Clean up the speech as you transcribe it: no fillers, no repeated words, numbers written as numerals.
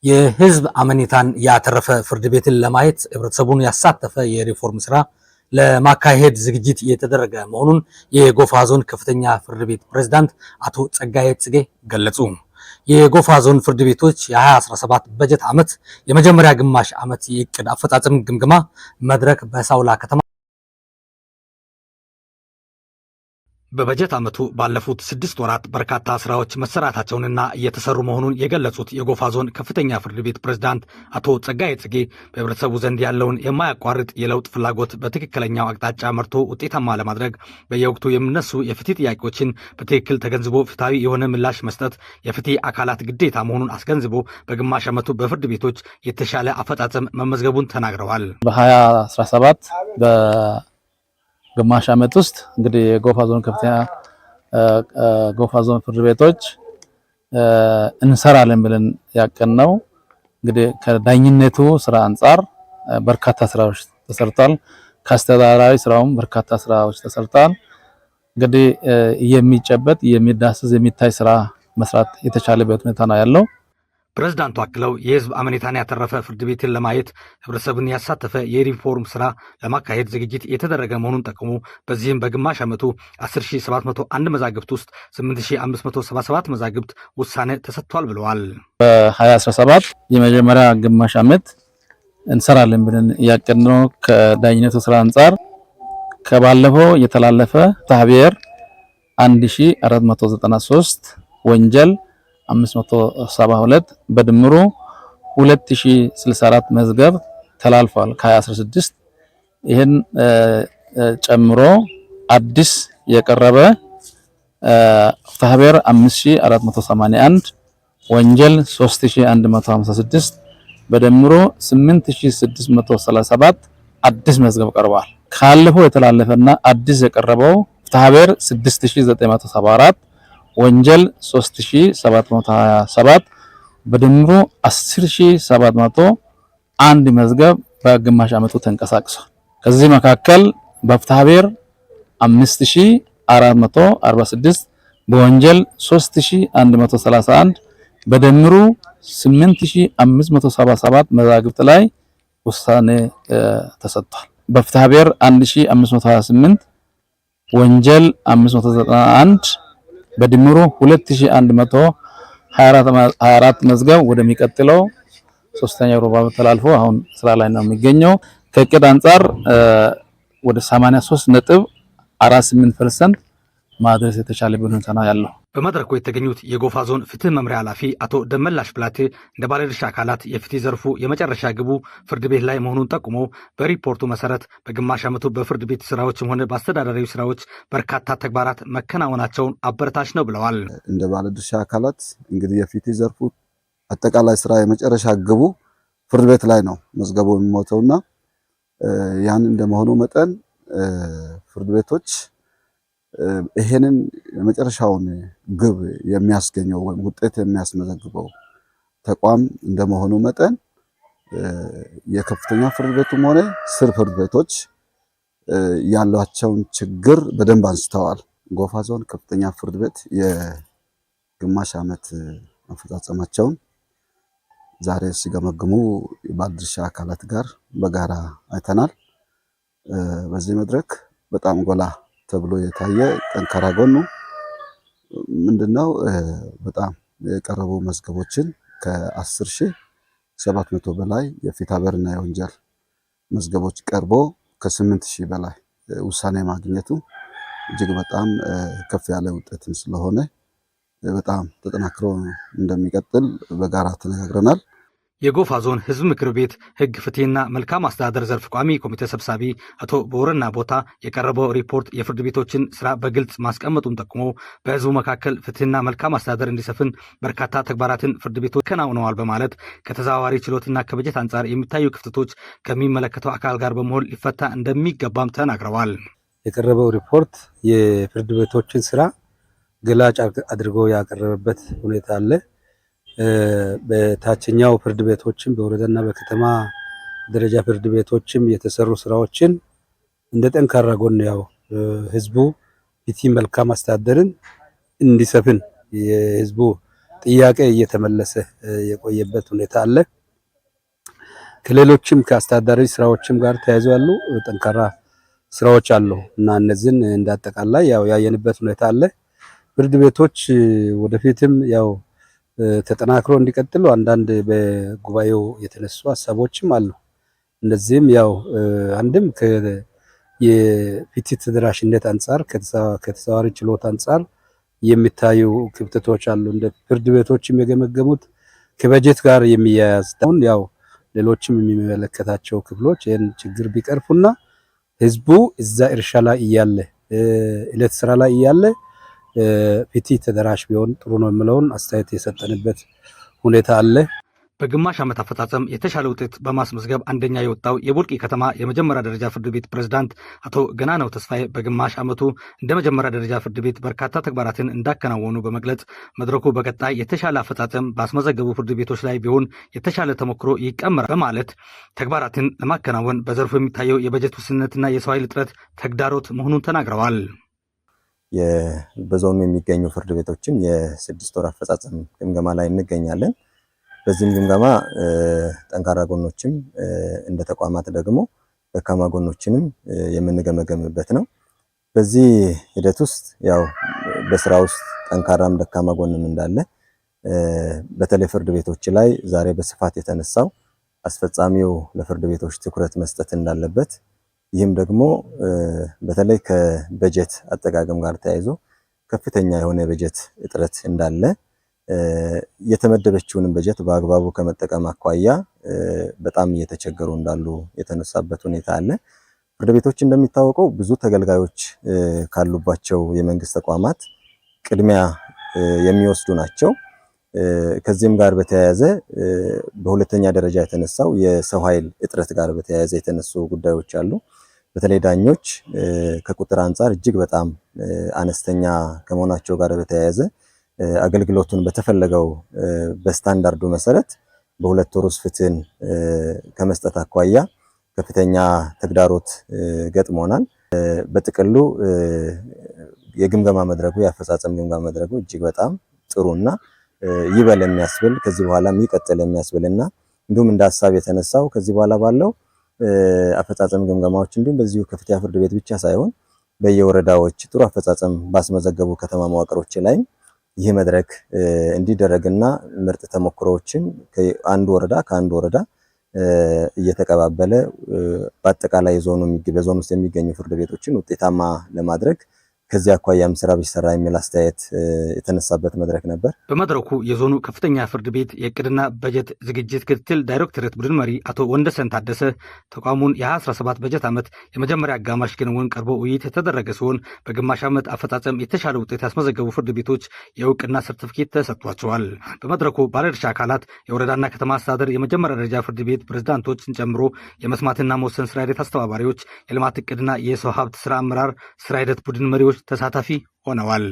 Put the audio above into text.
የህዝብ አመኔታን ያተረፈ ፍርድ ቤትን ለማየት ህብረተሰቡን ያሳተፈ የሪፎርም ስራ ለማካሄድ ዝግጅት እየተደረገ መሆኑን የጎፋ ዞን ከፍተኛ ፍርድ ቤት ፕሬዝዳንት አቶ ጸጋዬ ጽጌ ገለጹ። የጎፋ ዞን ፍርድ ቤቶች የ2017 በጀት ዓመት የመጀመሪያ ግማሽ ዓመት የዕቅድ አፈጻጸም ግምገማ መድረክ በሳውላ ከተማ በበጀት ዓመቱ ባለፉት 6 ወራት በርካታ ስራዎች መሰራታቸውንና እየተሰሩ መሆኑን የገለጹት የጎፋ ዞን ከፍተኛ ፍርድ ቤት ፕሬዝዳንት አቶ ጸጋዬ ጽጌ በህብረተሰቡ ዘንድ ያለውን የማያቋርጥ የለውጥ ፍላጎት በትክክለኛው አቅጣጫ መርቶ ውጤታማ ለማድረግ በየወቅቱ የሚነሱ የፍትህ ጥያቄዎችን በትክክል ተገንዝቦ ፍትሐዊ የሆነ ምላሽ መስጠት የፍትህ አካላት ግዴታ መሆኑን አስገንዝቦ በግማሽ ዓመቱ በፍርድ ቤቶች የተሻለ አፈጻጸም መመዝገቡን ተናግረዋል። በ2017 ግማሽ ዓመት ውስጥ እንግዲህ የጎፋ ዞን ከፍተኛ ጎፋ ዞን ፍርድ ቤቶች እንሰራለን ብለን ያቀድነው እንግዲህ ከዳኝነቱ ስራ አንፃር በርካታ ስራዎች ተሰርቷል። ከአስተዳደራዊ ስራውም በርካታ ስራዎች ተሰርቷል። እንግዲህ የሚጨበጥ የሚዳሰስ የሚታይ ስራ መስራት የተቻለበት ሁኔታ ነው ያለው። ፕሬዝዳንቱ አክለው የህዝብ አመኔታን ያተረፈ ፍርድ ቤትን ለማየት ህብረተሰብን ያሳተፈ የሪፎርም ስራ ለማካሄድ ዝግጅት የተደረገ መሆኑን ጠቅሞ በዚህም በግማሽ ዓመቱ 10701 መዛግብት ውስጥ 8577 መዛግብት ውሳኔ ተሰጥቷል ብለዋል። በ2017 የመጀመሪያ ግማሽ ዓመት እንሰራለን ብለን ያቀድነው ከዳኝነቱ ስራ አንፃር ከባለፈው የተላለፈ ታህቢር 1493 ወንጀል 572 በድምሩ 2064 መዝገብ ተላልፏል ከ2016 ይሄን ጨምሮ አዲስ የቀረበ ታህቢር 5481 ወንጀል 3156 በድምሩ 8637 አዲስ መዝገብ ቀርቧል። ካለፈው የተላለፈና አዲስ የቀረበው ታህቢር 6974 ወንጀል 3727 በድምሩ 10701 መዝገብ በግማሽ ዓመቱ ተንቀሳቅሷል። ከዚህ መካከል በፍትሐብሔር 5446 በወንጀል 3131 በድምሩ 8577 መዛግብት ላይ ውሳኔ ተሰጥቷል። በፍትሐብሔር 1528 ወንጀል 591 በድምሩ 2124 መዝገብ ወደሚቀጥለው ሶስተኛው ሩብ ዓመት ተላልፎ አሁን ስራ ላይ ነው የሚገኘው። ከእቅድ አንፃር ወደ 83.48% ማድረስ የተቻለ ሁኔታ ነው ያለው። በመድረኩ የተገኙት የጎፋ ዞን ፍትህ መምሪያ ኃላፊ አቶ ደመላሽ ፕላቴ እንደ ባለድርሻ አካላት የፍትህ ዘርፉ የመጨረሻ ግቡ ፍርድ ቤት ላይ መሆኑን ጠቁሞ በሪፖርቱ መሰረት በግማሽ ዓመቱ በፍርድ ቤት ስራዎችም ሆነ በአስተዳደራዊ ስራዎች በርካታ ተግባራት መከናወናቸውን አበረታች ነው ብለዋል። እንደ ባለድርሻ አካላት እንግዲህ የፍትህ ዘርፉ አጠቃላይ ስራ የመጨረሻ ግቡ ፍርድ ቤት ላይ ነው መዝገቡ የሚሞተውና ያን እንደመሆኑ መጠን ፍርድ ቤቶች ይሄንን የመጨረሻውን ግብ የሚያስገኘው ወይም ውጤት የሚያስመዘግበው ተቋም እንደመሆኑ መጠን የከፍተኛ ፍርድ ቤቱም ሆነ ስር ፍርድ ቤቶች ያሏቸውን ችግር በደንብ አንስተዋል። ጎፋ ዞን ከፍተኛ ፍርድ ቤት የግማሽ ዓመት አፈጻጸማቸውን ዛሬ ሲገመግሙ ባለድርሻ አካላት ጋር በጋራ አይተናል። በዚህ መድረክ በጣም ጎላ ተብሎ የታየ ጠንካራ ጎኑ ምንድነው? በጣም የቀረቡ መዝገቦችን ከ10700 በላይ የፍትሐብሔርና የወንጀል መዝገቦች ቀርቦ ከ8000 በላይ ውሳኔ ማግኘቱ እጅግ በጣም ከፍ ያለ ውጤትም ስለሆነ በጣም ተጠናክሮ እንደሚቀጥል በጋራ ተነጋግረናል። የጎፋ ዞን ህዝብ ምክር ቤት ህግ ፍትህና መልካም አስተዳደር ዘርፍ ቋሚ ኮሚቴ ሰብሳቢ አቶ ቦረና ቦታ የቀረበው ሪፖርት የፍርድ ቤቶችን ስራ በግልጽ ማስቀመጡን ጠቁሞ በህዝቡ መካከል ፍትህና መልካም አስተዳደር እንዲሰፍን በርካታ ተግባራትን ፍርድ ቤቶች ከናውነዋል በማለት ከተዘዋዋሪ ችሎትና ከበጀት አንጻር የሚታዩ ክፍተቶች ከሚመለከተው አካል ጋር በመሆን ሊፈታ እንደሚገባም ተናግረዋል። የቀረበው ሪፖርት የፍርድ ቤቶችን ስራ ገላጭ አድርጎ ያቀረበበት ሁኔታ አለ። በታችኛው ፍርድ ቤቶችም በወረዳና በከተማ ደረጃ ፍርድ ቤቶችም የተሰሩ ስራዎችን እንደ ጠንካራ ጎን ያው ህዝቡ ፍትህ መልካም አስተዳደርን እንዲሰፍን የህዝቡ ጥያቄ እየተመለሰ የቆየበት ሁኔታ አለ። ከሌሎችም ከአስተዳደራዊ ስራዎችም ጋር ተያይዞ ያሉ ጠንካራ ስራዎች አሉ እና እነዚህን እንዳጠቃላይ ያው ያየንበት ሁኔታ አለ። ፍርድ ቤቶች ወደፊትም ያው ተጠናክሮ እንዲቀጥሉ አንዳንድ በጉባኤው የተነሱ ሀሳቦችም አሉ። እነዚህም ያው አንድም የፍትህ ተደራሽነት አንጻር ከተዘዋዋሪ ችሎት አንጻር የሚታዩ ክፍተቶች አሉ። እንደ ፍርድ ቤቶችም የገመገሙት ከበጀት ጋር የሚያያዝ አሁን ያው ሌሎችም የሚመለከታቸው ክፍሎች ይህን ችግር ቢቀርፉና ህዝቡ እዛ እርሻ ላይ እያለ እለት ስራ ላይ እያለ ፍትህ ተደራሽ ቢሆን ጥሩ ነው የሚለውን አስተያየት የሰጠንበት ሁኔታ አለ። በግማሽ ዓመት አፈጻጸም የተሻለ ውጤት በማስመዝገብ አንደኛ የወጣው የቡልቂ ከተማ የመጀመሪያ ደረጃ ፍርድ ቤት ፕሬዝዳንት አቶ ገናነው ተስፋዬ በግማሽ ዓመቱ እንደ መጀመሪያ ደረጃ ፍርድ ቤት በርካታ ተግባራትን እንዳከናወኑ በመግለጽ መድረኩ በቀጣይ የተሻለ አፈጻጸም ባስመዘገቡ ፍርድ ቤቶች ላይ ቢሆን የተሻለ ተሞክሮ ይቀመራል በማለት ተግባራትን ለማከናወን በዘርፉ የሚታየው የበጀት ውስንነትና የሰው ኃይል እጥረት ተግዳሮት መሆኑን ተናግረዋል። በዞኑ የሚገኙ ፍርድ ቤቶችን የ6 ወር አፈጻጸም ግምገማ ላይ እንገኛለን። በዚህም ግምገማ ጠንካራ ጎኖችም እንደ ተቋማት ደግሞ ደካማ ጎኖችንም የምንገመገምበት ነው። በዚህ ሂደት ውስጥ ያው በስራ ውስጥ ጠንካራም ደካማ ጎንም እንዳለ በተለይ ፍርድ ቤቶች ላይ ዛሬ በስፋት የተነሳው አስፈጻሚው ለፍርድ ቤቶች ትኩረት መስጠት እንዳለበት፣ ይህም ደግሞ በተለይ ከበጀት አጠቃቀም ጋር ተያይዞ ከፍተኛ የሆነ የበጀት እጥረት እንዳለ የተመደበችውንም በጀት በአግባቡ ከመጠቀም አኳያ በጣም እየተቸገሩ እንዳሉ የተነሳበት ሁኔታ አለ። ፍርድ ቤቶች እንደሚታወቀው ብዙ ተገልጋዮች ካሉባቸው የመንግስት ተቋማት ቅድሚያ የሚወስዱ ናቸው። ከዚህም ጋር በተያያዘ በሁለተኛ ደረጃ የተነሳው የሰው ኃይል እጥረት ጋር በተያያዘ የተነሱ ጉዳዮች አሉ። በተለይ ዳኞች ከቁጥር አንጻር እጅግ በጣም አነስተኛ ከመሆናቸው ጋር በተያያዘ አገልግሎቱን በተፈለገው በስታንዳርዱ መሰረት በ2 ወር ውስጥ ፍትህን ከመስጠት አኳያ ከፍተኛ ተግዳሮት ገጥሞናል። በጥቅሉ የግምገማ መድረኩ የአፈጻጸም ግምገማ መድረኩ እጅግ በጣም ጥሩና ይበል የሚያስብል ከዚህ በኋላ የሚቀጥል የሚያስብልና እንዲሁም እንደ ሀሳብ የተነሳው ከዚህ በኋላ ባለው አፈጻጸም ግምገማዎች እንዲሁም በዚሁ ከፍተኛ ፍርድ ቤት ብቻ ሳይሆን በየወረዳዎች ጥሩ አፈጻጸም ባስመዘገቡ ከተማ መዋቅሮች ላይ ይህ መድረክ እንዲደረግና ምርጥ ተሞክሮዎችን ከአንድ ወረዳ እየተቀባበለ በአጠቃላይ በዞን ውስጥ የሚገኙ ፍርድ ቤቶችን ውጤታማ ለማድረግ ከዚህ አኳያም ስራ ቢሰራ የሚል አስተያየት የተነሳበት መድረክ ነበር። በመድረኩ የዞኑ ከፍተኛ ፍርድ ቤት የእቅድና በጀት ዝግጅት ክትትል ዳይሬክቶሬት ቡድን መሪ አቶ ወንደሰን ታደሰ ተቋሙን የ2017 በጀት ዓመት የመጀመሪያ አጋማሽ ክንውን ቀርቦ ውይይት የተደረገ ሲሆን በግማሽ ዓመት አፈጻጸም የተሻለ ውጤት ያስመዘገቡ ፍርድ ቤቶች የእውቅና ሰርቲፊኬት ተሰጥቷቸዋል። በመድረኩ ባለድርሻ አካላት የወረዳና ከተማ አስተዳደር የመጀመሪያ ደረጃ ፍርድ ቤት ፕሬዝዳንቶችን ጨምሮ የመስማትና መወሰን ስራ ሂደት አስተባባሪዎች፣ የልማት እቅድና የሰው ሀብት ስራ አመራር ስራ ሂደት ቡድን መሪዎች ተሳታፊ ሆነዋል።